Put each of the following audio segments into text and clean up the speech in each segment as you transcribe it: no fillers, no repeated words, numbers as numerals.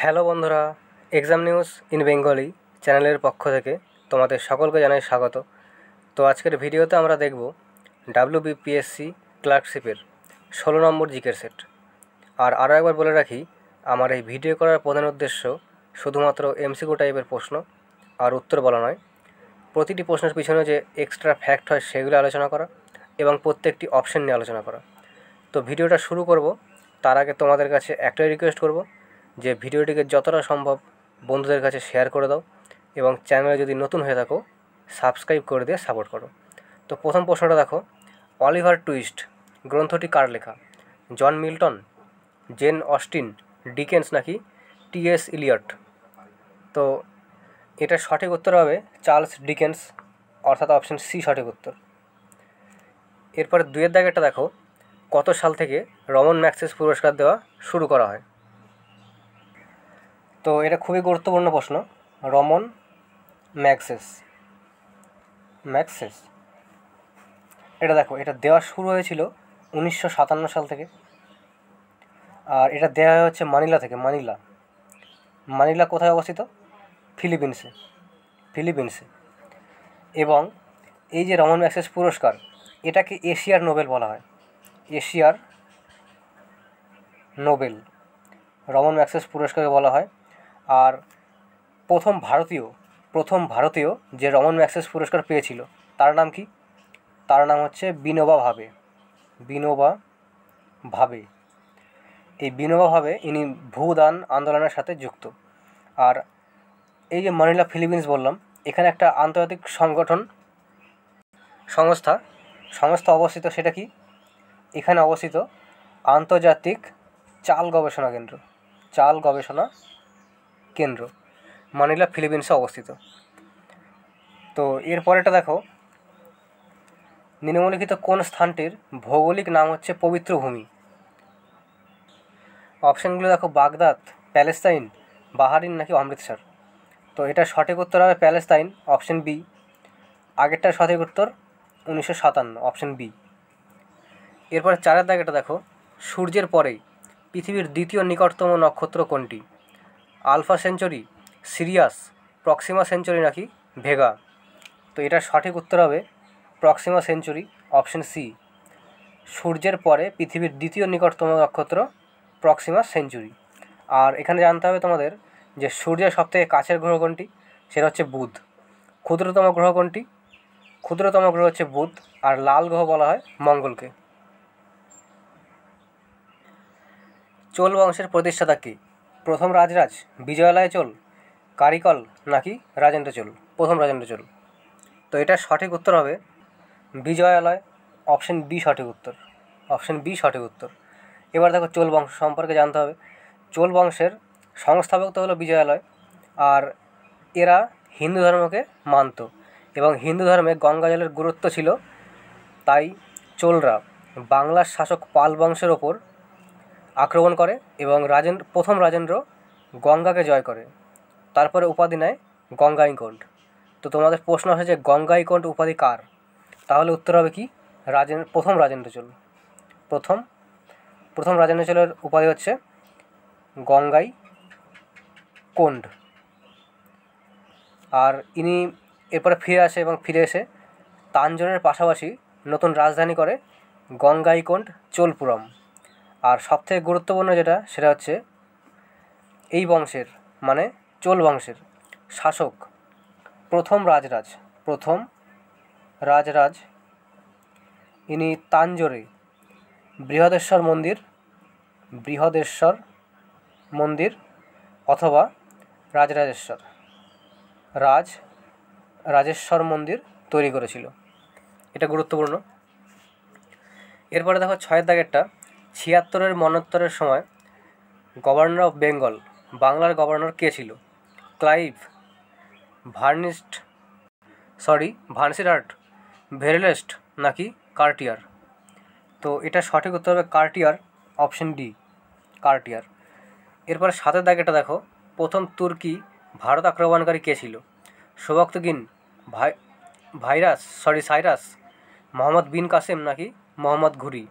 Hello বন্ধুরা, exam news in Bengali চ্যানেলের পক্ষ থেকে তোমাদের সকলকে জানাই স্বাগত। তো আজকের ভিডিওতে আমরা দেখব WBPSC ক্লার্কশিপের 16 নম্বর জিকের সেট। আর আরও একবার বলে রাখি, আমার এই ভিডিও করার প্রধান উদ্দেশ্য শুধুমাত্র MCQ টাইপের প্রশ্ন আর উত্তর বলা নয়, প্রতিটি প্রশ্নের পিছনে যে এক্সট্রা ফ্যাক্ট হয় সেগুলো আলোচনা করা এবং প্রত্যেকটি অপশন নিয়ে আলোচনা করা। তো ভিডিওটা শুরু করব তার আগে তোমাদের কাছে একটাই রিকোয়েস্ট করব যে ভিডিওটিকে যতটা সম্ভব বন্ধুদের কাছে শেয়ার করে দাও এবং চ্যানেলে যদি নতুন হয়ে থাকো সাবস্ক্রাইব করে দিয়ে সাপোর্ট করো। তো প্রথম প্রশ্নটা দেখো, অলিভার টুইস্ট গ্রন্থটি কার লেখা? John Milton, Jane Austen, Dickens নাকি TS ইলিয়ট? তো এটার সঠিক উত্তর হবে চার্লস ডিকেন্স, অর্থাৎ অপশন সি সঠিক উত্তর। এরপরে দুয়ের দাগেরটা দেখো, কত সাল থেকে রমন ম্যাগসেস পুরস্কার দেওয়া শুরু করা হয়? তো এটা খুবই গুরুত্বপূর্ণ প্রশ্ন। রমন ম্যাগসেস এটা দেখো, এটা দেওয়া শুরু হয়েছিল 1957 সাল থেকে। আর এটা দেওয়া হচ্ছে মানিলা থেকে। মানিলা কোথায় অবস্থিত? ফিলিপিন্সে। এবং এই যে রমন ম্যাগসেস পুরস্কার, এটাকে এশিয়ার নোবেল বলা হয়। এশিয়ার নোবেল রমন ম্যাগসেস পুরস্কারকে বলা হয়। আর প্রথম ভারতীয় যে রমন ম্যাগসেস পুরস্কার পেয়েছিল তার নাম কি? তার নাম হচ্ছে বিনোবা ভাবে। এই বিনোবা ভাবে ইনি ভূদান আন্দোলনের সাথে যুক্ত। আর এই যে মানিলা ফিলিপিন্স বললাম, এখানে একটা আন্তর্জাতিক সংস্থা অবস্থিত। সেটা কি? এখানে অবস্থিত আন্তর্জাতিক চাল গবেষণা কেন্দ্র মানিলা ফিলিপিন্সে অবস্থিত। তো এরপরেটা দেখো, নিম্নলিখিত কোন স্থানটির ভৌগোলিক নাম হচ্ছে পবিত্র ভূমি? অপশানগুলো দেখো, বাগদাদ, প্যালেস্তাইন, বাহারিন নাকি অমৃতসর? তো এটার সঠিক উত্তর হবে প্যালেস্তাইন, অপশন বি। আগেরটার সঠিক উত্তর 1957, অপশন বি। এরপরে চারের দাগেটা দেখো, সূর্যের পরেই পৃথিবীর দ্বিতীয় নিকটতম নক্ষত্র কোনটি? Alpha Centauri, Sirius, Proxima Centauri নাকি ভেগা? তো এটার সঠিক উত্তর হবে প্রক্সিমা সেঞ্চুরি, অপশন সি। সূর্যের পরে পৃথিবীর দ্বিতীয় নিকটতম নক্ষত্র প্রক্সিমা সেঞ্চুরি। আর এখানে জানতে হবে তোমাদের যে সূর্যের সবথেকে কাছের গ্রহ কোনটি? সেটা হচ্ছে বুধ। ক্ষুদ্রতম গ্রহ কোনটি? ক্ষুদ্রতম গ্রহ হচ্ছে বুধ। আর লাল গ্রহ বলা হয় মঙ্গলকে। চোল বংশের প্রতিষ্ঠাতা কে? প্রথম রাজরাজ, বিজয়ালয় চোল, কারিকল নাকি রাজেন্দ্র চোল? প্রথম রাজেন্দ্র চোল। তো এটার সঠিক উত্তর হবে বিজয়ালয়, অপশন বি সঠিক উত্তর। এবার দেখো, চোল বংশ সম্পর্কে জানতে হবে। চোল বংশের সংস্থাপক তো হলো বিজয়ালয়। আর এরা হিন্দু ধর্মকে মানত এবং হিন্দু ধর্মে গঙ্গা জলের গুরুত্ব ছিল। তাই চোলরা বাংলার শাসক পাল বংশের ওপর আক্রমণ করে এবং প্রথম রাজেন্দ্র গঙ্গাকে জয় করে। তারপরে উপাধি নেয় গঙ্গাইকোন্ড। তো তোমাদের প্রশ্ন আসে যে গঙ্গাইকোন্ড উপাধি কার? তাহলে উত্তর হবে কি? প্রথম রাজেন্দ্র চোল। প্রথম রাজেন্দ্র চোলের উপাধি হচ্ছে গঙ্গাইকোন্ড। আর ইনি এরপরে ফিরে এসে তাঞ্জোরের পাশাপাশি নতুন রাজধানী করে গঙ্গাইকোন্ড চোলপুরম। আর সবথেকে গুরুত্বপূর্ণ যেটা, সেটা হচ্ছে এই বংশের মানে চোল বংশের শাসক প্রথম রাজরাজ ইনি তাঞ্জোরে বৃহদেশ্বর মন্দির অথবা রাজেশ্বর মন্দির তৈরি করেছিল। এটা গুরুত্বপূর্ণ। এরপরে দেখো, 6 দাগেরটা, 76-এর মন্বন্তরের সময় গভর্নর অফ বেঙ্গল বাংলার গভর্নর কে ছিল? ক্লাইভ, ভার্সিরাট, ভেরেলেস্ট নাকি কার্টিয়ার? তো এটা সঠিক উত্তর হবে কার্টিয়ার, অপশন ডি কার্টিয়ার। এরপরে 7 দাগেটা দেখো, প্রথম তুর্কি ভারত আক্রমণকারী কে ছিল? সুবক্তগিন, সাইরাস, মোহাম্মদ বিন কাসেম নাকি মোহাম্মদ ঘুরি?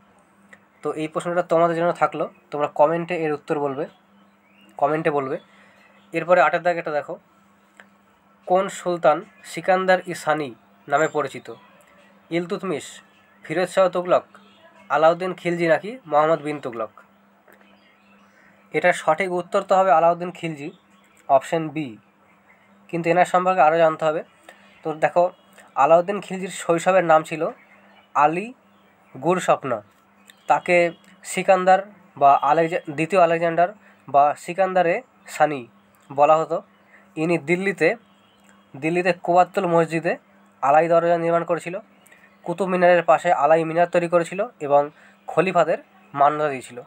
তো এই প্রশ্নটা তোমাদের জন্য থাকলো, তোমরা কমেন্টে এর উত্তর বলবে। এরপরে 8 দাগ এটা দেখো, কোন সুলতান সিকান্দার ই সানি নামে পরিচিত? ইলতুৎমিশ, ফিরোজ শাহ তুগলক, আলাউদ্দিন খিলজি নাকি মোহাম্মদ বিন তুগলক? এটার সঠিক উত্তর তো হবে আলাউদ্দিন খিলজি, অপশন বি। কিন্তু এনার সম্পর্কে আরও জানতে হবে। তো দেখো, আলাউদ্দিন খিলজির শৈশবের নাম ছিল আলী গুরস্বপ্ন। তাকে সিকান্দার বা দ্বিতীয় আলেকজান্ডার বা সিকান্দারে সানি বলা হতো। ইনি দিল্লিতে কুবাত্তুল মসজিদে আলাই দরজা নির্মাণ করেছিল, কুতুব মিনারের পাশে আলাই মিনার তৈরি করেছিল এবং খলিফাদের মান্যতা দিয়েছিল।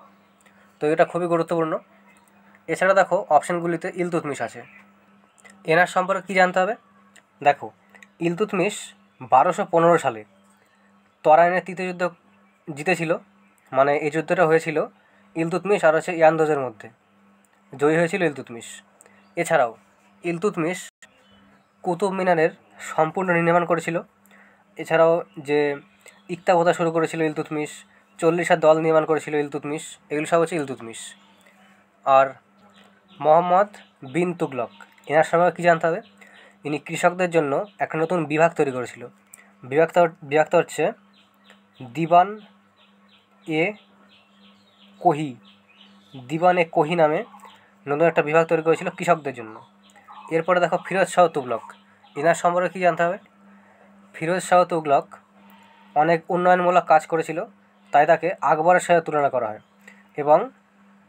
তো এটা খুবই গুরুত্বপূর্ণ। এছাড়া দেখো অপশানগুলিতে ইলতুৎমিশ আছে। এনার সম্পর্কে কী জানতে হবে? দেখো, ইলতুৎমিশ 1215 সালে তরাইনের তৃতীয় যুদ্ধ জিতেছিল। মানে এই যুদ্ধটা হয়েছিল ইলতুৎমিশ আর ইয়ান্দোজের মধ্যে, জয়ী হয়েছিল ইলতুৎমিশ। এছাড়াও ইলতুৎমিশ কুতুব মিনারের সম্পূর্ণ নির্মাণ করেছিল। এছাড়াও যে ইক্তাকথা শুরু করেছিল ইলতুৎমিশ, 40 দল নির্মাণ করেছিল ইলতুৎমিশ, এগুলো সব হচ্ছে ইলতুৎমিশ। আর মোহাম্মদ বিন তুগলক, এনার সম্পর্কে কী জানতে হবে? ইনি কৃষকদের জন্য একটা নতুন বিভাগ তৈরি করেছিল। বিভাগটা হচ্ছে দিবান এ কোহি। দিবান এ কোহি নামে নতুন একটা বিভাগ তৈরি করেছিল কৃষকদের জন্য। এরপরে দেখো ফিরোজ শাহ তুগলক, এনার সম্পর্কে কী জানতে হবে? ফিরোজ শাহ তুগলক অনেক উন্নয়নমূলক কাজ করেছিল, তাই তাকে আকবরের সাথে তুলনা করা হয় এবং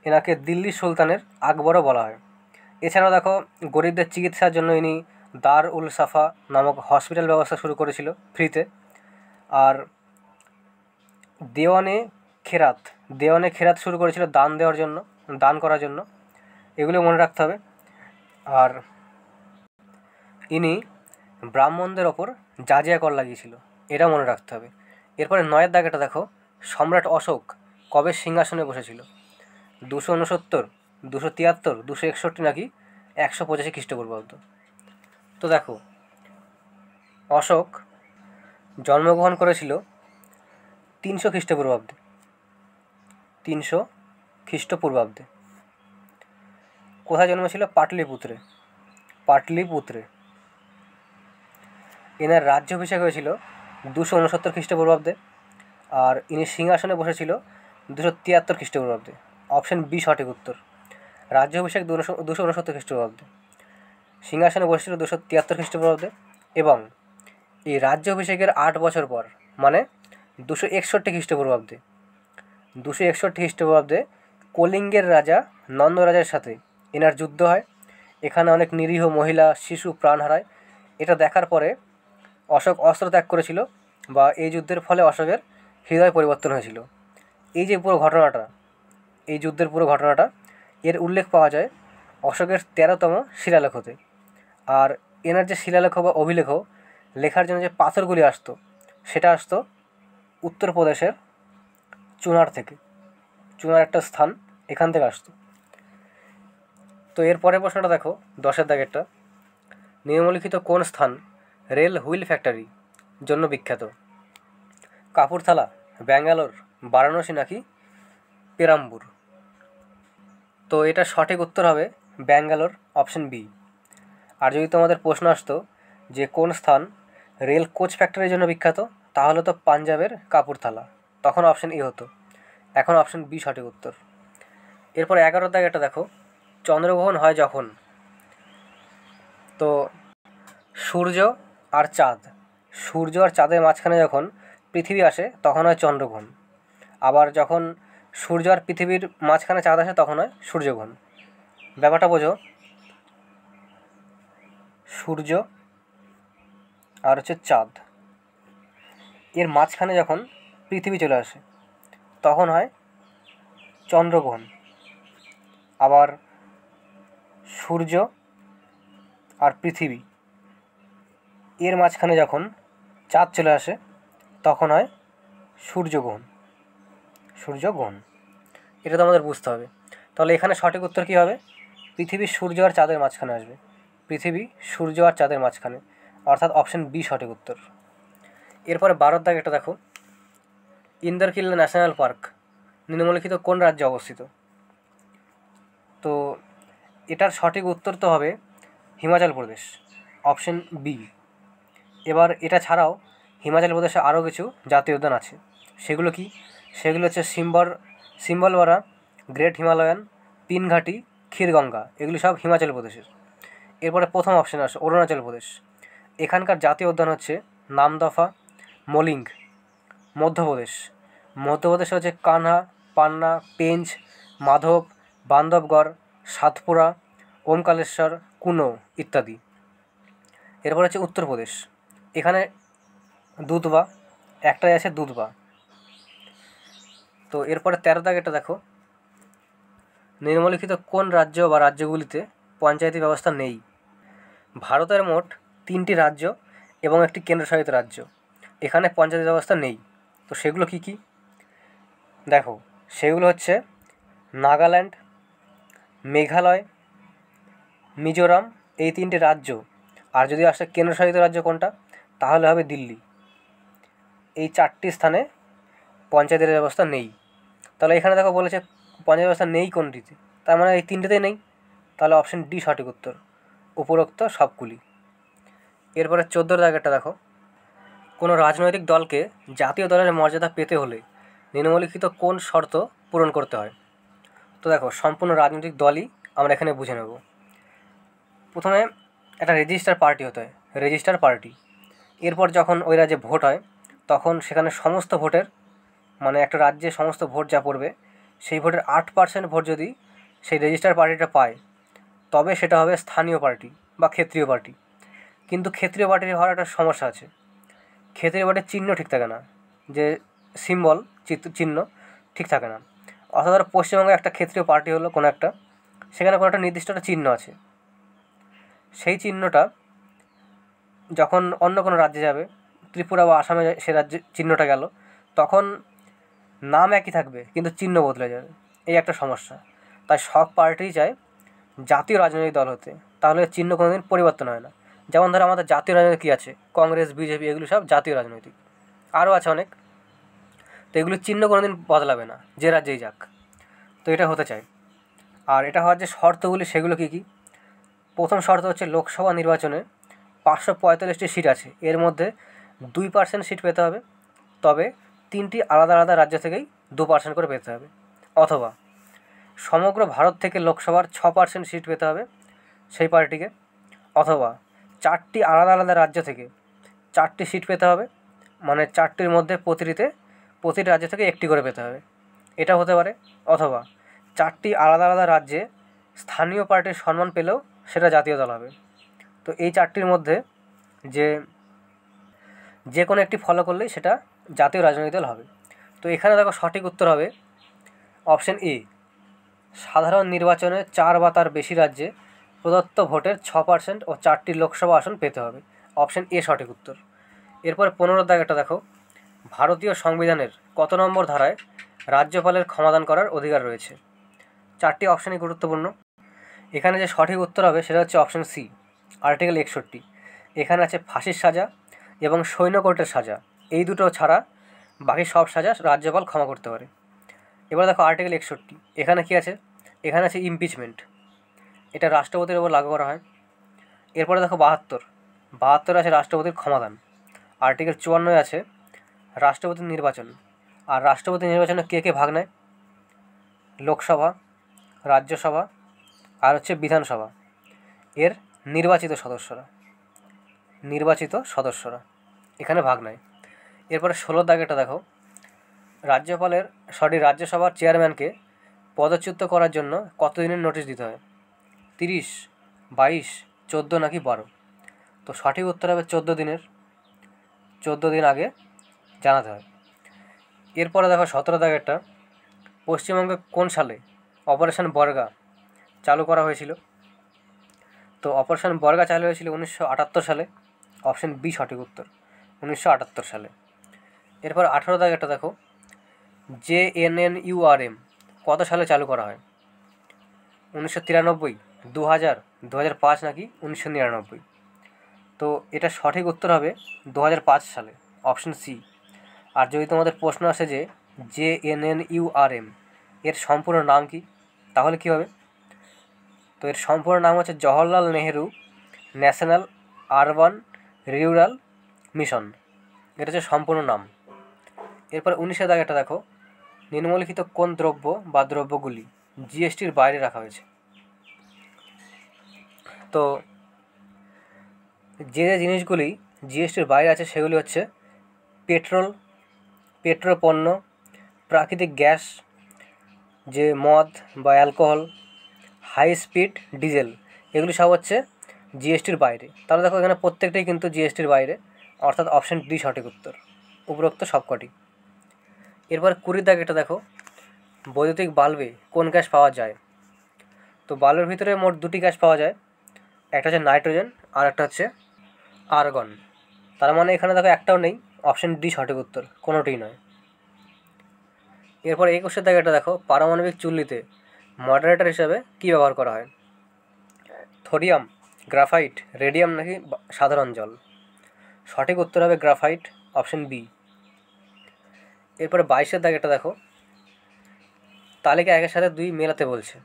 এনাকে দিল্লির সুলতানের আকবরও বলা হয়। এছাড়াও দেখো, গরিবদের চিকিৎসার জন্য ইনি দার উল সাফা নামক হসপিটাল ব্যবস্থা শুরু করেছিল ফ্রিতে। আর দেওয়ানে খেরাত শুরু করেছিল দান করার জন্য। এগুলো মনে রাখতে হবে। আর ইনি ব্রাহ্মণদের ওপর জাজিয়া কর লাগিয়েছিল, এটা মনে রাখতে হবে। এরপরে 9 দাগেটা দেখো, সম্রাট অশোক কবে সিংহাসনে বসেছিল? 269, 273, 261 নাকি 185 খ্রিস্টপূর্বাব্দ? তো দেখো, অশোক জন্মগ্রহণ করেছিল 300 খ্রিস্টপূর্বাব্দে। 300 খ্রিস্টপূর্বাব্দে। কোথায় জন্মেছিল? পাটলিপুত্রে। এনার রাজ্যাভিষেক হয়েছিল 269 খ্রিস্টপূর্বাব্দে। আর ইনি সিংহাসনে বসেছিল 273 খ্রিস্টপূর্বাব্দে। অপশন বি সঠিক উত্তর। রাজ্যাভিষেক 269 খ্রিস্টপূর্বাব্দে, সিংহাসনে বসেছিল 273 খ্রিস্টপূর্বাব্দে। এবং এই রাজ্যাভিষেকের 8 বছর পর, মানে 261 খ্রিস্টপূর্বাব্দে, 261 খ্রিস্টপূর্বাব্দে কলিঙ্গের রাজা নন্দরাজের সাথে এনার যুদ্ধ হয়। এখানে অনেক নিরীহ মহিলা শিশু প্রাণ হারায়। এটা দেখার পরে অশোক অস্ত্র ত্যাগ করেছিল, বা এই যুদ্ধের ফলে অশোকের হৃদয় পরিবর্তন হয়েছিল। এই যে পুরো ঘটনাটা, এই যুদ্ধের পুরো ঘটনাটা, এর উল্লেখ পাওয়া যায় অশোকের 13তম শিলালেখতে। আর এনার যে শিলালেখ বা অভিলেখ লেখার জন্য যে পাথরগুলি আসতো, সেটা আসতো উত্তরপ্রদেশের চুনার থেকে। চুনার একটা স্থান, এখান থেকে আসতো। তো এর পরের প্রশ্নটা দেখো, 10 দাগেরটা, নিম্নলিখিত কোন স্থান রেল হুইল ফ্যাক্টরি জন্য বিখ্যাত? কাপুরথালা, ব্যাঙ্গালোর, বারাণসী নাকি পেরাম্বুর? তো এটা সঠিক উত্তর হবে ব্যাঙ্গালোর, অপশন বি। আর যদি তোমাদের প্রশ্ন আসতো যে কোন স্থান রেল কোচ ফ্যাক্টরির জন্য বিখ্যাত, তাহলে তো পাঞ্জাবের কাপুরথালা, তখন অপশন এ হতো। এখন অপশন বি সঠিক উত্তর। এরপর 11 দাগেরটা দেখো, চন্দ্রগ্রহণ হয় যখন? তো সূর্য আর চাঁদের মাঝখানে যখন পৃথিবী আসে তখন হয় চন্দ্রগ্রহণ। আবার যখন সূর্য আর পৃথিবীর মাঝখানে চাঁদ আসে তখন হয় সূর্যগ্রহণ। ব্যাপারটা বোঝো, সূর্য আর চাঁদ, এর মাঝখানে যখন পৃথিবী চলে আসে তখন হয় চন্দ্রগ্রহণ। আবার সূর্য আর পৃথিবী এর মাঝখানে যখন চাঁদ চলে আসে তখন হয় সূর্যগ্রহণ। এটা তো আমাদের বুঝতে হবে। তাহলে এখানে সঠিক উত্তর কী হবে? পৃথিবী সূর্য আর চাঁদের মাঝখানে আসবে। পৃথিবী সূর্য আর চাঁদের মাঝখানে, অর্থাৎ অপশন বি সঠিক উত্তর। এরপরে 12 দাগেরটা দেখো, ইন্দরকিল্লা ন্যাশনাল পার্ক নিম্নলিখিত কোন রাজ্যে অবস্থিত? তো এটার সঠিক উত্তর তো হবে হিমাচল প্রদেশ, অপশন বি। এবার এটা ছাড়াও হিমাচল প্রদেশে আরও কিছু জাতীয় উদ্যান আছে। সেগুলো কি? সেগুলো হচ্ছে সিম্বলওয়ারা, গ্রেট হিমালয়ান, পিনঘাটি, ক্ষীরগঙ্গা, এগুলি সব হিমাচল প্রদেশের। এরপরে প্রথম অপশন আসে অরুণাচল প্রদেশ। এখানকার জাতীয় উদ্যান হচ্ছে নামদফা, মলিঙ্গ। মধ্যপ্রদেশে হচ্ছে কানহা, পান্না, পেঞ্চ, মাধব, বান্ধবগড়, সাতপুরা, ওমকালেশ্বর, কুনো ইত্যাদি। এরপর হচ্ছে উত্তরপ্রদেশ। এখানে দুধবা, একটাই আছে দুধবা। তো এরপরে 13 দাগেরটা দেখো, নিম্নলিখিত কোন রাজ্য বা রাজ্যগুলিতে পঞ্চায়েতি ব্যবস্থা নেই? ভারতের মোট 3টি রাজ্য এবং একটি কেন্দ্রশাসিত রাজ্য, এখানে পঞ্চায়েত ব্যবস্থা নেই। তো সেগুলো কি কি? দেখো, সেগুলো হচ্ছে নাগাল্যান্ড, মেঘালয়, মিজোরাম, এই 3টি রাজ্য। আর যদি আসে কেন্দ্রশাসিত রাজ্য কোনটা, তাহলে হবে দিল্লি। এই 4টি স্থানে পঞ্চায়েতের ব্যবস্থা নেই। তাহলে এখানে দেখো বলেছে পঞ্চায়েত ব্যবস্থা নেই কোনটিতে, তার মানে এই 3টেতেই নেই। তাহলে অপশন ডি সঠিক উত্তর, উপরোক্ত সবগুলি। এরপরে 14 দাগেরটা দেখো, কোনো রাজনৈতিক দলকে জাতীয় দলের মর্যাদা পেতে হলে নিম্নলিখিত কোন শর্ত পূরণ করতে হয়? তো দেখো, সম্পূর্ণ রাজনৈতিক দলই আমরা এখানে বুঝে নেব। প্রথমে একটা রেজিস্টার পার্টি হতে হয়, রেজিস্টার পার্টি। এরপর যখন ওই রাজ্যে ভোট হয়, তখন সেখানে সমস্ত ভোটের, মানে একটা রাজ্যে সমস্ত ভোট যা পড়বে, সেই ভোটের 8% ভোট যদি সেই রেজিস্টার পার্টিটা পায়, তবে সেটা হবে স্থানীয় পার্টি বা ক্ষেত্রীয় পার্টি। কিন্তু ক্ষেত্রীয় পার্টির হওয়ার একটা সমস্যা আছে, ক্ষেত্রীয় পার্টির চিহ্ন ঠিক থাকে না, যে সিম্বল চিহ্ন ঠিক থাকে না। অর্থাৎ ধরো পশ্চিমবঙ্গে একটা ক্ষেত্রীয় পার্টি হলো কোনো একটা, সেখানে কোনো একটা নির্দিষ্ট একটা চিহ্ন আছে, সেই চিহ্নটা যখন অন্য কোনো রাজ্যে যাবে, ত্রিপুরা বা আসামে সে রাজ্যে চিহ্নটা গেল, তখন নাম একই থাকবে কিন্তু চিহ্ন বদলে যাবে। এই একটা সমস্যা। তাই সব পার্টিই চায় জাতীয় রাজনৈতিক দল হতে, তাহলে চিহ্ন কোনোদিন পরিবর্তন হয় না। যেমন ধরো আমাদের জাতীয় রাজনীতি কী আছে, কংগ্রেস, বিজেপি, এগুলো সব জাতীয় রাজনৈতিক, আরও আছে অনেক। তো এগুলোর চিহ্ন কোনোদিন বদলাবে না, যে রাজ্যেই যাক। তো এটা হতে চায়। আর এটা হওয়ার যে শর্তগুলি, সেগুলো কী কী? প্রথম শর্ত হচ্ছে লোকসভা নির্বাচনে 545টি সিট আছে, এর মধ্যে 2% সিট পেতে হবে, তবে 3টি আলাদা আলাদা রাজ্য থেকেই 2% করে পেতে হবে। অথবা সমগ্র ভারত থেকে লোকসভার 6% সিট পেতে হবে সেই পার্টিকে। অথবা 4টি আলাদা আলাদা রাজ্য থেকে 4টি সিট পেতে হবে, মানে 4টির মধ্যে প্রতিটি রাজ্য থেকে 1টি করে পেতে হবে, এটা হতে পারে। অথবা 4টি আলাদা আলাদা রাজ্যে স্থানীয় পার্টির সম্মান পেলেও সেটা জাতীয় দল হবে। তো এই 4টির মধ্যে যে কোনো একটি ফলো করলেই সেটা জাতীয় রাজনৈতিক দল হবে। তো এখানে দেখো সঠিক উত্তর হবে অপশন এ, সাধারণ নির্বাচনে 4 বা তার বেশি রাজ্যে প্রদত্ত ভোটের 6% ও 4টি লোকসভা আসন পেতে হবে, অপশন এ সঠিক উত্তর। এরপরে 15 দাগেরটা দেখো, ভারতীয় সংবিধানের কত নম্বর ধারায় রাজ্যপালের ক্ষমাদান করার অধিকার রয়েছে? 4টি অপশানই গুরুত্বপূর্ণ। এখানে যে সঠিক উত্তর হবে সেটা হচ্ছে অপশন সি, আর্টিকেল 61। এখানে আছে ফাঁসির সাজা এবং সৈন্যকোর্টের সাজা, এই দুটো ছাড়া বাকি সব সাজা রাজ্যপাল ক্ষমা করতে পারে। এবার দেখো আর্টিকেল 61, এখানে কী আছে? এখানে আছে ইমপিচমেন্ট, এটা রাষ্ট্রপতির ওপর লাগু করা হয়। এরপরে দেখো 72 আছে রাষ্ট্রপতির ক্ষমাদান। আর্টিকেল 54 আছে রাষ্ট্রপতির নির্বাচন। আর রাষ্ট্রপতি নির্বাচনে কে কে ভাগ নেয়? লোকসভা, রাজ্যসভা আর হচ্ছে বিধানসভা, এর নির্বাচিত সদস্যরা এখানে ভাগ নেয়। এরপরে 16 দাগেটা দেখো, রাজ্যসভার চেয়ারম্যানকে পদচ্যুত করার জন্য কত দিনের নোটিশ দিতে হয়? 30, 22, 14 নাকি 12? তো সঠিক উত্তর হবে 14 দিনের, 14 দিন আগে জানাতে হয়। এরপরে দেখো 17 দাগেরটা, পশ্চিমবঙ্গে কোন সালে অপারেশন বর্গা চালু করা হয়েছিল? তো অপারেশন বর্গা চালু হয়েছিল 1978 সালে, অপশন বি সঠিক উত্তর, 1978 সালে। এরপর 18 দাগেরটা দেখো, JNNURM কত সালে চালু করা হয়? 1993, 2000, 2005 নাকি 1999? তো এটা সঠিক উত্তর হবে 2005 সালে, অপশন সি। আর যদি তোমাদের প্রশ্ন আসে যে JNNURM এর সম্পূর্ণ নাম কি, তাহলে কী হবে? তো এর সম্পূর্ণ নাম হচ্ছে Jawaharlal Nehru national urban rural mission, এটা হচ্ছে সম্পূর্ণ নাম। এরপর 19 দাগেটা দেখো, নিম্নলিখিত কোন দ্রব্য বা দ্রব্যগুলি জিএসটির বাইরে রাখা হয়েছে। তো যে যে জিনিসগুলি জিএসটির বাইরে আছে সেগুলি হচ্ছে পেট্রোল পণ্য, প্রাকৃতিক গ্যাস, যে মদ বা অ্যালকোহল, হাই স্পিড ডিজেল, এগুলি সব হচ্ছে জিএসটির বাইরে। তাহলে দেখো এখানে প্রত্যেকটাই কিন্তু জিএসটির বাইরে, অর্থাৎ অপশন ডি সঠিক উত্তর, উপরোক্ত সবকটি। এরপর 20 দাগেটা দেখো, বৈদ্যুতিক বাল্বে কোন গ্যাস পাওয়া যায়। তো বাল্বের ভিতরে মোট দুটি গ্যাস পাওয়া যায়, একটা হচ্ছে নাইট্রোজেন আর একটা হচ্ছে আর্গন। তার মানে এখানে দেখো একটাও নেই, অপশন ডি সঠিক উত্তর, কোনোটিই নয়। এরপর 21 দাগেটা দেখো, পারমাণবিক চুল্লিতে মডারেটর হিসাবে কী ব্যবহার করা হয়। থোরিয়াম, গ্রাফাইট, রেডিয়াম নাকি সাধারণ জল। সঠিক উত্তর হবে গ্রাফাইট, অপশন বি। এরপরে 22 দাগেটা দেখো, তালিকা 1-এর সাথে 2 মেলাতে বলছে।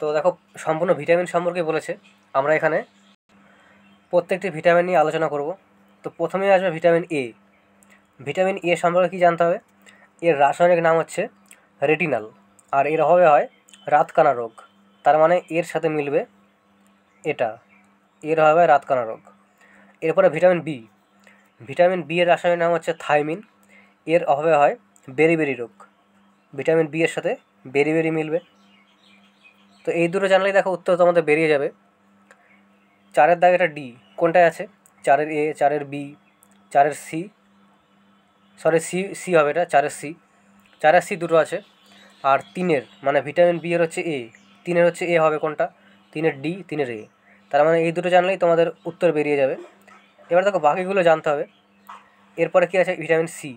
তো দেখো সম্পূর্ণ ভিটামিন সম্পর্কে বলেছে, আমরা এখানে প্রত্যেকটি ভিটামিন নিয়ে আলোচনা করব। তো প্রথমেই আসবে ভিটামিন এ। ভিটামিন এ সম্পর্কে কী জানতে হবে, এর রাসায়নিক নাম হচ্ছে রেটিনাল, আর এর অভাবে হয় রাতকানা রোগ। তার মানে এর সাথে মিলবে এটা, এর অভাবে রাতকানা রোগ। এরপরে ভিটামিন বি। ভিটামিন বি এর রাসায়নিক নাম হচ্ছে থাইমিন, এর অভাবে হয় বেরিবেরি রোগ। ভিটামিন বি এর সাথে বেরিবেরি মিলবে। তো এই দুটো জানলেই দেখো উত্তর তোমাদের বেরিয়ে যাবে। 4 দাগেটা ডি কোনটায় আছে, 4 এ, 4 বি, 4 সি, সরি সি হবে এটা, 4 সি, 4 সি দুটো আছে। আর 3 মানে ভিটামিন বি এর হচ্ছে এ, 3 হচ্ছে এ হবে কোনটা, 3 ডি, 3 এ। তার মানে এই দুটো জানলেই তোমাদের উত্তর বেরিয়ে যাবে। এবার দেখো বাকিগুলো জানতে হবে। এরপরে কী আছে, ভিটামিন সি।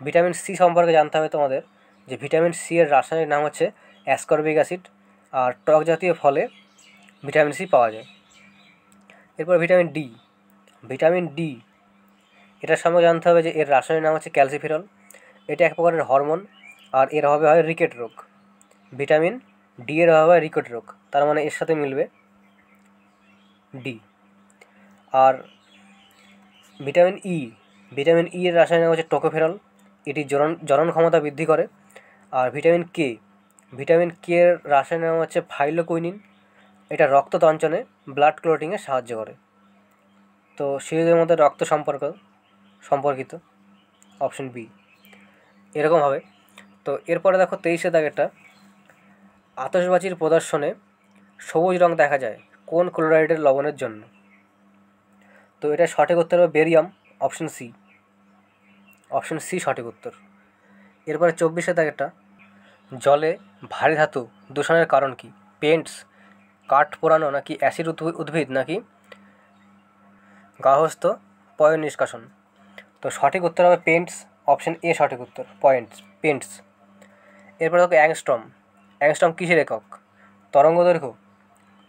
ভিটামিন সি সম্পর্কে জানতে হবে তোমাদের, যে ভিটামিন সি এর রাসায়নিক নাম হচ্ছে অ্যাসকর্বিক অ্যাসিড, আর টক জাতীয় ফলে ভিটামিন সি পাওয়া যায়। এরপর ভিটামিন ডি। ভিটামিন ডি এটার সম্পর্কে জানতে হবে যে এর রাসায়নিক নাম হচ্ছে ক্যালসিফেরল, এটা এক প্রকারের হরমোন, আর এর অভাবে হয় রিকেট রোগ। ভিটামিন ডি এর অভাবে হয় রিকেট রোগ, তার মানে এর সাথে মিলবে ডি। আর ভিটামিন ই। ভিটামিন ই এর রাসায়নিক নাম হচ্ছে টোকোফেরল, এটি জনন ক্ষমতা বৃদ্ধি করে। আর ভিটামিন কে। ভিটামিন কে এর রাসায়নিক নাম হচ্ছে ফাইলোকুইনিন, এটা রক্ত তঞ্চনে ব্লাড ক্লটিংয়ে সাহায্য করে। তো শিশুদের মধ্যে রক্ত সম্পর্কিত, অপশন বি এরকম হবে। তো এরপরে দেখো 23 দাগেরটা, আতশবাজির প্রদর্শনে সবুজ রং দেখা যায় কোন ক্লোরাইডের লবণের জন্য। তো এটা সঠিক উত্তর হবে barium, option C. Option C সঠিক উত্তর। এরপরে 24 দাগেরটা, জলে ভারী ধাতু দূষণের কারণ কি। পেন্টস, কাঠ পোড়ানো, নাকি অ্যাসিড উদ্ভিদ, নাকি গার্হস্থ্য পয়ঃ নিষ্কাশন। তো সঠিক উত্তর হবে পেন্টস, অপশন এ সঠিক উত্তর, পেন্টস। এরপর দেখো অ্যাংস্ট্রম। অ্যাংস্ট্রম কিসের একক, তরঙ্গদৈর্ঘ্য,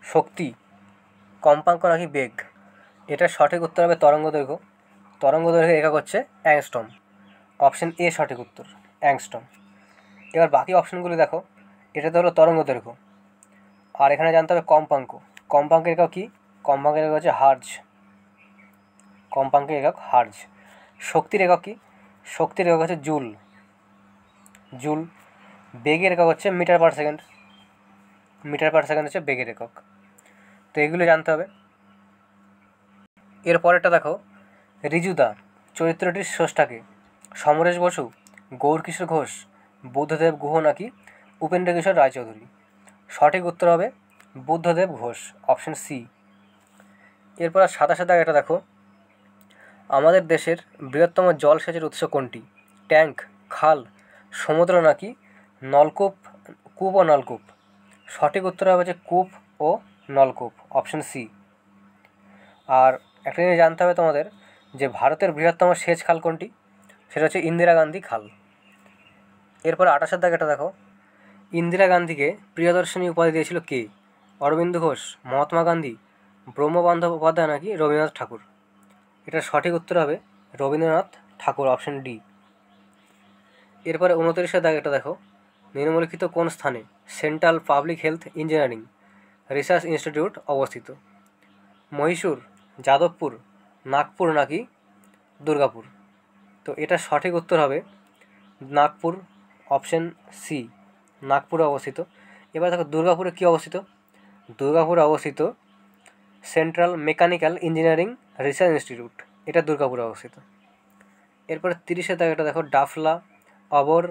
শক্তি, কম্পাঙ্ক, নাকি বেগ। এটার সঠিক উত্তর হবে তরঙ্গদৈর্ঘ্য। তরঙ্গদৈর্ঘ্যের একক হচ্ছে অ্যাংস্ট্রম, অপশন এ সঠিক উত্তর, অ্যাংস্ট্রম। এবার বাকি অপশনগুলি দেখো, এটাতে হলো তরঙ্গদৈর্ঘ্য। আর এখানে জানতে হবে কম্পাঙ্ক। কম্পাঙ্কের একক কী, কম্পাঙ্কের একক হচ্ছে হার্জ, কম্পাঙ্কের একক হার্জ। শক্তির একক কী, শক্তির একক হচ্ছে জুল। বেগের একক হচ্ছে মিটার পার সেকেন্ড হচ্ছে বেগের একক। তো এগুলো জানতে হবে। এরপরেরটা দেখো, ঋজুদা চরিত্রটির স্রষ্টাকে, সমরেশ বসু, গৌরকিশোর ঘোষ, বুদ্ধদেব গুহ, নাকি উপেন্দ্র কিশোর রায়চৌধুরী। সঠিক উত্তর হবে বুদ্ধদেব ঘোষ, অপশন সি। এরপর 27 দাগেটা দেখো, আমাদের দেশের বৃহত্তম জলসেচের উৎস কোনটি, ট্যাঙ্ক, খাল, সমুদ্র, নাকি কূপ ও নলকূপ। সঠিক উত্তর হবে যে কূপ ও নলকূপ, অপশন সি। আর একটা জিনিস জানতে হবে তোমাদের, যে ভারতের বৃহত্তম সেচ খাল কোনটি, সেটা হচ্ছে ইন্দিরা গান্ধী খাল। এরপর 28 দাগেটা দেখো, ইন্দিরা গান্ধীকে প্রিয়দর্শিনী উপাধি দিয়েছিল কে, অরবিন্দ ঘোষ, মহাত্মা গান্ধী, ব্রহ্ম বন্দ্যোপাধ্যায়, নাকি রবীন্দ্রনাথ ঠাকুর। এটার সঠিক উত্তর হবে রবীন্দ্রনাথ ঠাকুর, অপশন ডি। এরপরে 29 দাগেটা দেখো, নিম্নলিখিত কোন স্থানে central public health engineering research institute অবস্থিত? মহীশূর, যাদবপুর, নাগপুর নাকি দুর্গাপুর? তো এটা সঠিক উত্তর হবে নাগপুর, অপশন সি, নাগপুরে অবস্থিত। এবার দেখো দুর্গাপুরে কী অবস্থিত? দুর্গাপুরে অবস্থিত central mechanical engineering research institute, এটা দুর্গাপুরে অবস্থিত। এরপরে 30-এর দাগেটা দেখো, ডাফলা, অবর,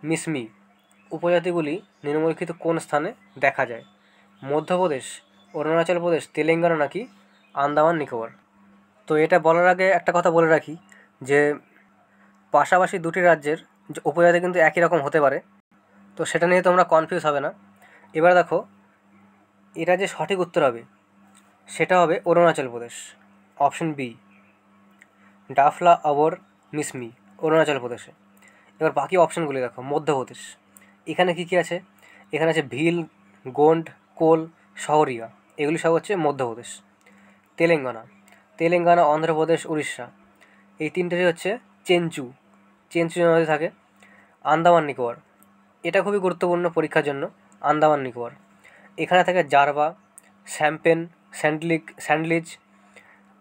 মিসমি উপজাতিগুলি নিম্নলিখিত কোন স্থানে দেখা যায়? মধ্যপ্রদেশ, অরুণাচল প্রদেশ, তেলেঙ্গানা নাকি আন্দামান নিকোবর? তো এটা বলার আগে একটা কথা বলে রাখি যে পাশাপাশি দুটি রাজ্যের যে উপজাতি কিন্তু একই রকম হতে পারে, তো সেটা নিয়ে তোমরা কনফিউজ হবে না। এবার দেখো এটা যে সঠিক উত্তর হবে সেটা হবে অরুণাচল প্রদেশ, অপশন বি, ডাফলা, অবর, মিসমি অরুণাচল প্রদেশে। এবার বাকি অপশানগুলি দেখো, মধ্যপ্রদেশ, এখানে কী কী আছে? এখানে আছে ভিল, গোন্ড, কোল, শহরিয়া, এগুলি সব হচ্ছে মধ্যপ্রদেশ। তেলেঙ্গানা, তেলেঙ্গানা, অন্ধ্রপ্রদেশ, উড়িষ্যা, এই তিনটেরই হচ্ছে চেঞ্চু, চেঞ্চু নদী থাকে। আন্দামান নিকোবর, এটা খুবই গুরুত্বপূর্ণ পরীক্ষার জন্য, আন্দামান নিকোবর, এখানে থাকে জারবা, শ্যাম্পেন, স্যান্ডলিজ,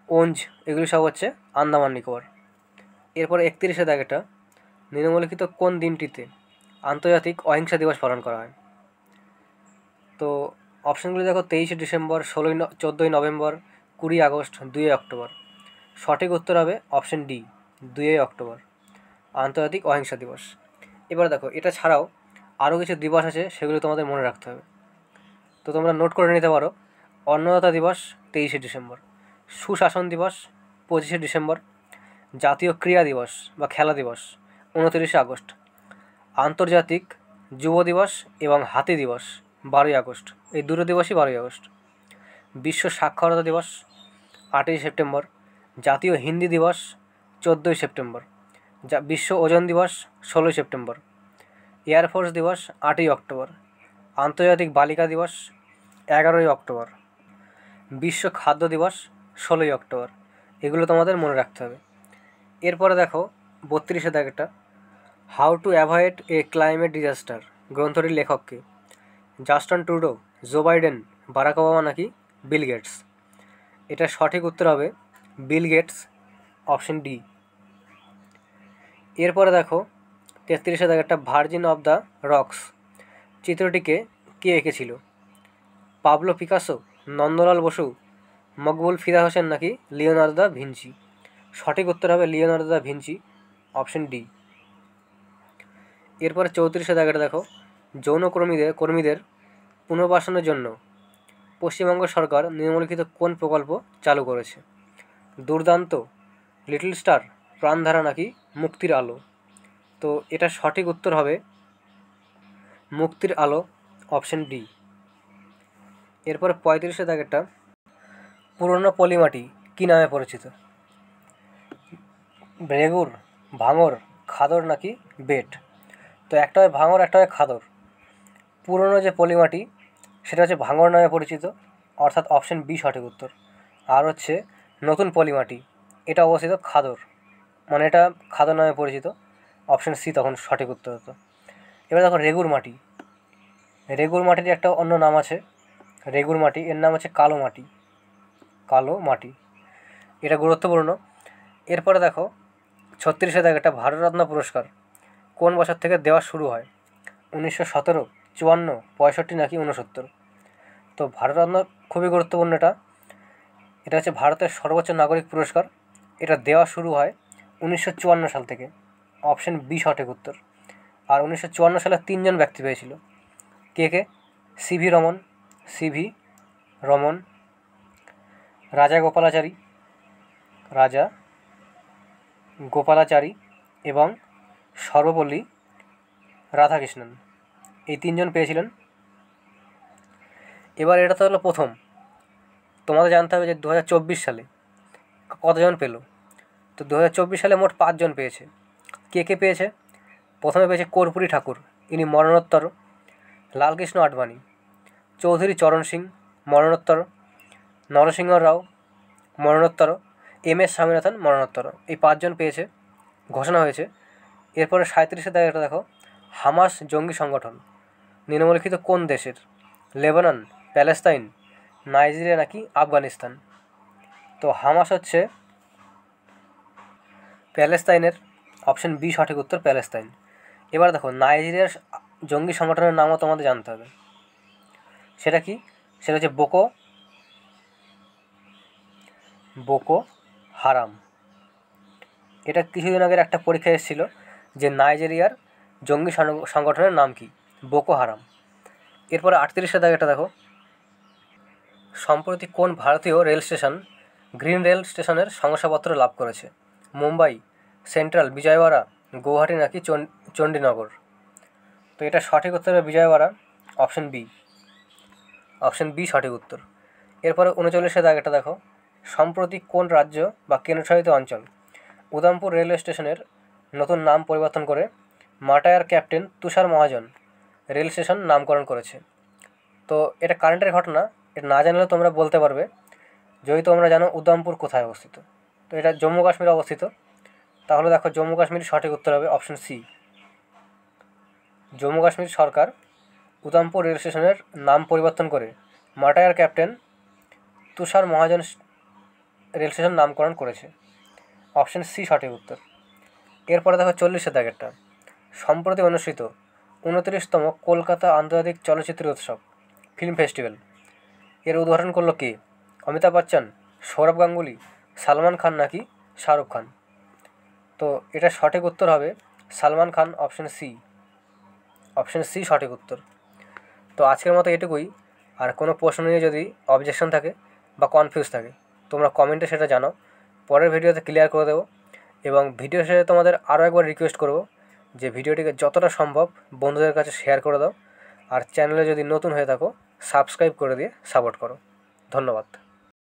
ওঞ্জ, এগুলি সব হচ্ছে আন্দামান নিকোবর। এরপরে 31-এর দাগেটা, নিম্নলিখিত কোন দিনটিতে আন্তর্জাতিক অহিংসা দিবস পালন করা হয়? তো অপশানগুলি দেখো, 23শে ডিসেম্বর, 14ই নভেম্বর, 20 আগস্ট, 2 অক্টোবর। সঠিক উত্তর হবে অপশান ডি, 2 অক্টোবর, আন্তর্জাতিক অহিংসা দিবস। এবার দেখো এটা ছাড়াও আরও কিছু দিবস আছে, সেগুলো তোমাদের মনে রাখতে হবে, তো তোমরা নোট করে নিতে পারো। অন্নদাতা দিবস 23শে ডিসেম্বর, সুশাসন দিবস 25শে ডিসেম্বর, জাতীয় ক্রীড়া দিবস বা খেলা দিবস 29শে আগস্ট, আন্তর্জাতিক যুব দিবস এবং হাতি দিবস 12ই আগস্ট, এই দুটো দিবসই 12ই আগস্ট। বিশ্ব সাক্ষরতা দিবস 8ই সেপ্টেম্বর, জাতীয় হিন্দি দিবস 14ই সেপ্টেম্বর, বিশ্ব ওজন দিবস 16ই সেপ্টেম্বর, এয়ারফোর্স দিবস 8ই অক্টোবর, আন্তর্জাতিক বালিকা দিবস 11ই অক্টোবর, বিশ্ব খাদ্য দিবস 16ই অক্টোবর। এগুলো তোমাদের মনে রাখতে হবে। এরপরে দেখো 32-এর দাগেটা, how to avoid a climate disaster গ্রন্থটির লেখককে? Justin Trudeau, Joe Biden, Barack Obama নাকি বিল গেটস? এটা সঠিক উত্তর হবে বিল গেটস, অপশন ডি। এরপরে দেখো 33-এর দাগেটা, ভার্জিন অফ দ্য রক্স চিত্রটিকে কে এঁকেছিল? পাবলো পিকাসো, নন্দলাল বসু, মকবুল ফিদা হোসেন নাকি লিওনার্দো দা ভিঞ্চি? সঠিক উত্তর হবে Leonardo da Vinci, option D. এরপরে 34-এর দাগেটা দেখো, যৌনকর্মীদের পুনর্বাসনের জন্য পশ্চিমবঙ্গ সরকার নিম্নলিখিত কোন প্রকল্প চালু করেছে? দুর্দান্ত, লিটল স্টার, প্রাণধারা নাকি মুক্তির আলো? তো এটা সঠিক উত্তর হবে মুক্তির আলো, অপশন ডি। এরপরে 35-এর দাগেরটা, পুরনো পলিমাটি কী নামে পরিচিত? রেগুর, ভাঙর, খাদর নাকি বেট? তো একটা হয় ভাঙর, একটা হয় খাদর। পুরনো যে পলিমাটি সেটা হচ্ছে ভাঙর নামে পরিচিত, অর্থাৎ অপশন বি সঠিক উত্তর। আর হচ্ছে নতুন পলিমাটি, এটা অবস্থিত খাদর, মানে এটা খাদর নামে পরিচিত, অপশন সি তখন সঠিক উত্তর হতো। এবার দেখো রেগুর মাটি, রেগুর মাটির একটা অন্য নাম আছে, রেগুর মাটি এর নাম হচ্ছে কালো মাটি, কালো মাটি, এটা গুরুত্বপূর্ণ। এরপরে দেখো 36-এর দাগে, ভারতরত্ন পুরস্কার কোন বছর থেকে দেওয়া শুরু হয়? 1917, 54, 65 নাকি 69? তো ভারতরত্ন খুবই গুরুত্বপূর্ণ, এটা হচ্ছে ভারতের সর্বোচ্চ নাগরিক পুরস্কার, এটা দেওয়া শুরু হয় 1954 সাল থেকে, অপশন বি সঠিক উত্তর। আর 1954 সালে 3জন ব্যক্তি পেয়েছিল, কে কে? সিভি রমন, রাজা গোপালাচারী এবং সর্বপল্লী রাধাকৃষ্ণন, এই 3জন পেয়েছিলেন। এবার এটা তো হলো প্রথম, তোমাদের জানতে হবে যে 2024 সালে কতজন পেল। তো 2024 সালে মোট 5জন পেয়েছে। কে কে পেয়েছে? প্রথমে পেয়েছে কর্পূরী ঠাকুর, ইনি মরণোত্তর, লালকৃষ্ণ আডবাণী, চৌধুরী চরণ সিং মরণোত্তর, নরসিংহ রাও মরণোত্তর, MS স্বামীনাথন মরণোত্তর, এই 5জন পেয়েছে, ঘোষণা হয়েছে। এরপরে 37-এর দাগে এটা দেখো, হামাস জঙ্গি সংগঠন নিম্নলিখিত কোন দেশের? লেবানন, প্যালেস্তাইন, নাইজেরিয়া নাকি আফগানিস্তান? তো হামাস হচ্ছে প্যালেস্তাইনের, অপশন বি সঠিক উত্তর প্যালেস্তাইন। এবার দেখো নাইজেরিয়ার জঙ্গি সংগঠনের নামও তোমাদের জানতে হবে। সেটা কি? সেটা হচ্ছে বোকো হারাম। এটা কিছুদিন আগের একটা পরীক্ষা এসেছিল যে নাইজেরিয়ার জঙ্গি সংগঠনের নাম কি? Boko Haram. এরপরে 38 দাগেটা দেখো, সম্প্রতি কোন ভারতীয় রেল স্টেশন গ্রিন রেল স্টেশনের শংসাপত্র লাভ করেছে? মুম্বাই, সেন্ট্রাল, বিজয়ওয়াড়া, গৌহাটি নাকি চণ্ডীনগর? তো এটা সঠিক উত্তর হবে বিজয়ওয়াড়া, অপশন বি সঠিক উত্তর। এরপরে 39 দাগেটা দেখো, সম্প্রতি কোন রাজ্য বা কেন্দ্রশাসিত অঞ্চল উদামপুর রেলওয়ে স্টেশনের নতুন নাম পরিবর্তন করে মাটায়ার ক্যাপ্টেন তুষার মহাজন রেল স্টেশন নামকরণ করেছে? তো এটা কারেন্টের ঘটনা, এটা না জানলেও তোমরা বলতে পারবে যদি তোমরা জানো উদামপুর কোথায় অবস্থিত। তো এটা জম্মু কাশ্মীরে অবস্থিত। তাহলে দেখো জম্মু কাশ্মীর সঠিক উত্তর হবে অপশন সি। জম্মু কাশ্মীর সরকার উদামপুর রেল স্টেশনের নাম পরিবর্তন করে মাটায়ার ক্যাপ্টেন তুষার মহাজন রেল স্টেশন নামকরণ করেছে। অপশন সি সঠিক উত্তর। এরপরে দেখো 40 দাগেরটা, সম্প্রতি অনুষ্ঠিত 29তম কলকাতা আন্তর্জাতিক চলচ্চিত্র উৎসব ফিল্ম ফেস্টিভ্যাল এর উদ্বোধন করলো কে? অমিতাভ বচ্চন, সৌরভ গাঙ্গুলি, সালমান খান নাকি শাহরুখ খান? তো এটা সঠিক উত্তর হবে সালমান খান, অপশন সি সঠিক উত্তর। তো আজকের মতো এটুকুই। আর কোনো প্রশ্ন নিয়ে যদি অবজেকশন থাকে বা কনফিউজ থাকে তোমরা কমেন্টে সেটা জানাও, পরের ভিডিওতে ক্লিয়ার করে দেবো। এবং ভিডিও শেষে তোমাদের আরও একবার রিকোয়েস্ট করব যে ভিডিওটিকে যতটা সম্ভব বন্ধুদের কাছে শেয়ার করে দাও, আর চ্যানেলে যদি নতুন হয়ে থাকো সাবস্ক্রাইব করে দিয়ে সাপোর্ট করো। ধন্যবাদ।